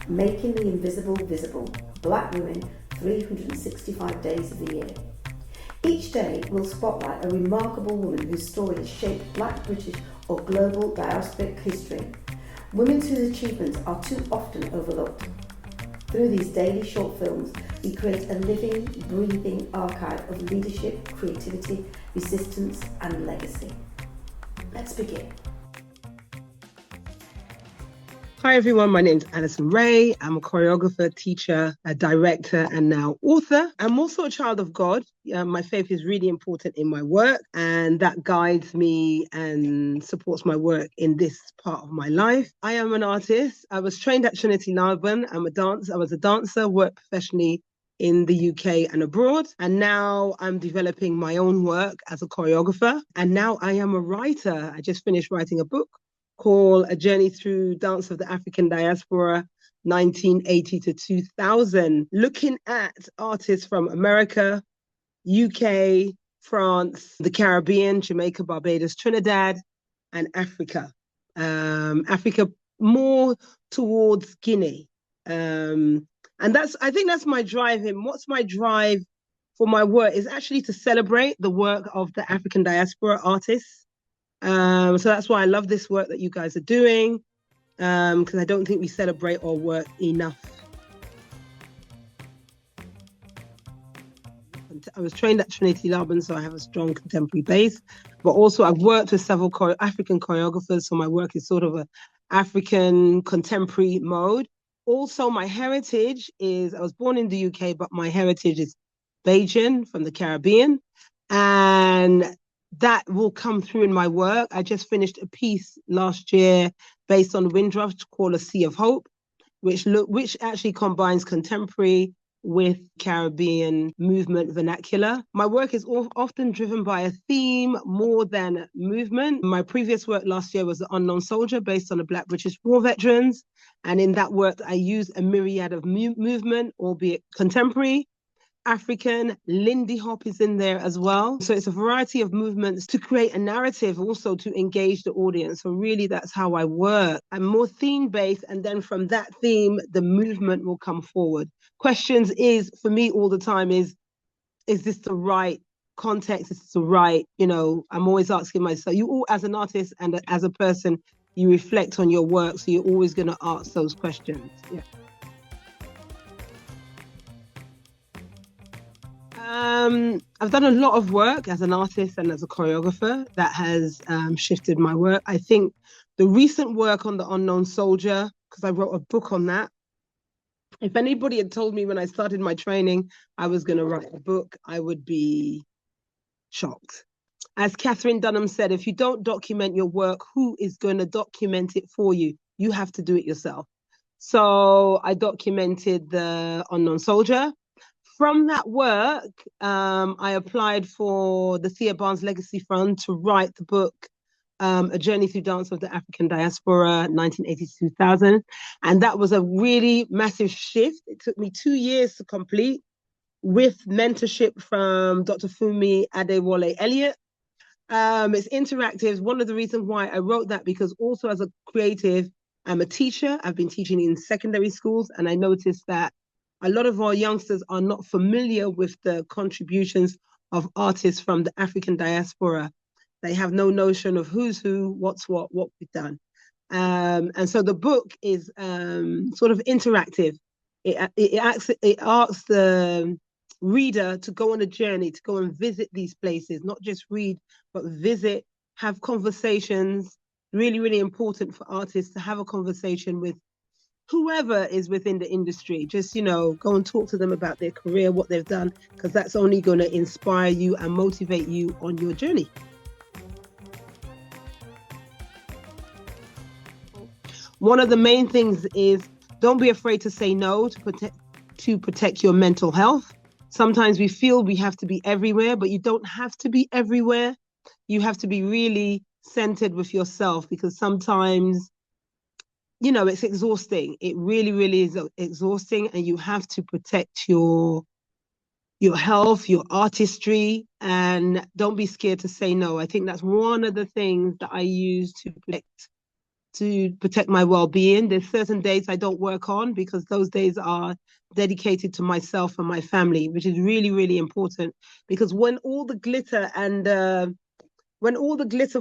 Making the Invisible Visible, Black Women 365 Days of the Year. Each day will spotlight a remarkable woman whose story has shaped Black, British or global diasporic history. Women whose achievements are too often overlooked. Through these daily short films, we create a living, breathing archive of leadership, creativity, resistance and legacy. Let's begin. Hi everyone, my name is Alison Ray. I'm a choreographer, teacher, a director, and now author. I'm also a child of God. My faith is really important in my work, and that guides me and supports my work in this part of my life. I am an artist. I was trained at Trinity Laban. I was a dancer, worked professionally in the UK and abroad. And now I'm developing my own work as a choreographer. And now I am a writer. I just finished writing a book called A Journey Through Dance of the African Diaspora, 1980 to 2000, looking at artists from America, UK, France, the Caribbean, Jamaica, Barbados, Trinidad, and Africa. Africa more towards Guinea. And I think that's my drive in. What's my drive for my work is actually to celebrate the work of the African diaspora artists. So that's why I love this work that you guys are doing, because I don't think we celebrate our work enough. I was trained at Trinity Laban, so I have a strong contemporary base, but also I've worked with several African choreographers, so my work is sort of an African contemporary mode. Also, my heritage is, I was born in the UK, but my heritage is Bajan from the Caribbean, and that will come through in my work. I just finished a piece last year based on Windrush called A Sea of Hope, which actually combines contemporary with Caribbean movement vernacular. My work is often driven by a theme more than movement. My previous work last year was The Unknown Soldier, based on the Black British War veterans. And in that work, I used a myriad of movement, albeit contemporary, African, Lindy Hop is in there as well. So it's a variety of movements to create a narrative, also to engage the audience. So really that's how I work. I'm more theme-based, and then from that theme, the movement will come forward. Questions is, for me all the time, is this the right context? Is this the right, I'm always asking myself, you all as an artist and as a person, you reflect on your work. So you're always going to ask those questions. Yeah. I've done a lot of work as an artist and as a choreographer that has shifted my work. I think the recent work on The Unknown Soldier, because I wrote a book on that. If anybody had told me when I started my training I was going to write a book, I would be shocked. As Catherine Dunham said, if you don't document your work, who is going to document it for you? You have to do it yourself. So I documented The Unknown Soldier. From that work, I applied for the Thea Barnes Legacy Fund to write the book, A Journey Through Dance of the African Diaspora, 1980-2000. And that was a really massive shift. It took me 2 years to complete, with mentorship from Dr. Funmi Adewale Elliott. It's interactive. One of the reasons why I wrote that, because also as a creative, I'm a teacher. I've been teaching in secondary schools, and I noticed that a lot of our youngsters are not familiar with the contributions of artists from the African diaspora. They have no notion of who's who, what's what we've done. And so the book is sort of interactive. It asks the reader to go on a journey, to go and visit these places, not just read, but visit, have conversations. Really, really important for artists to have a conversation with whoever is within the industry. Just, go and talk to them about their career, what they've done, because that's only going to inspire you and motivate you on your journey. One of the main things is don't be afraid to say no to protect your mental health. Sometimes we feel we have to be everywhere, but you don't have to be everywhere. You have to be really centered with yourself, because sometimes it's exhausting. It really, really is exhausting, and you have to protect your health, your artistry, and don't be scared to say no. I think that's one of the things that I use to protect to protect my well-being. There's certain days I don't work on because those days are dedicated to myself and my family, which is really, really important. Because when all the glitter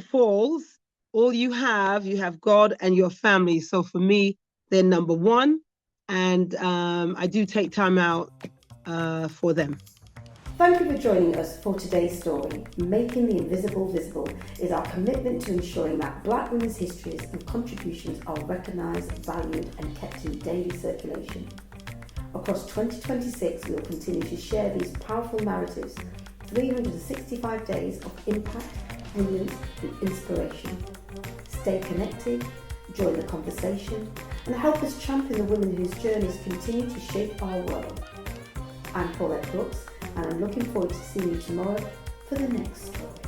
falls, all you have God and your family. So for me, they're number one, and I do take time out for them. Thank you for joining us for today's story. Making the Invisible Visible is our commitment to ensuring that Black women's histories and contributions are recognised, valued and kept in daily circulation. Across 2026, we will continue to share these powerful narratives, 365 days of impact, brilliance and inspiration. Stay connected, join the conversation and help us champion the women whose journeys continue to shape our world. I'm Paulette Brooks, and I'm looking forward to seeing you tomorrow for the next story.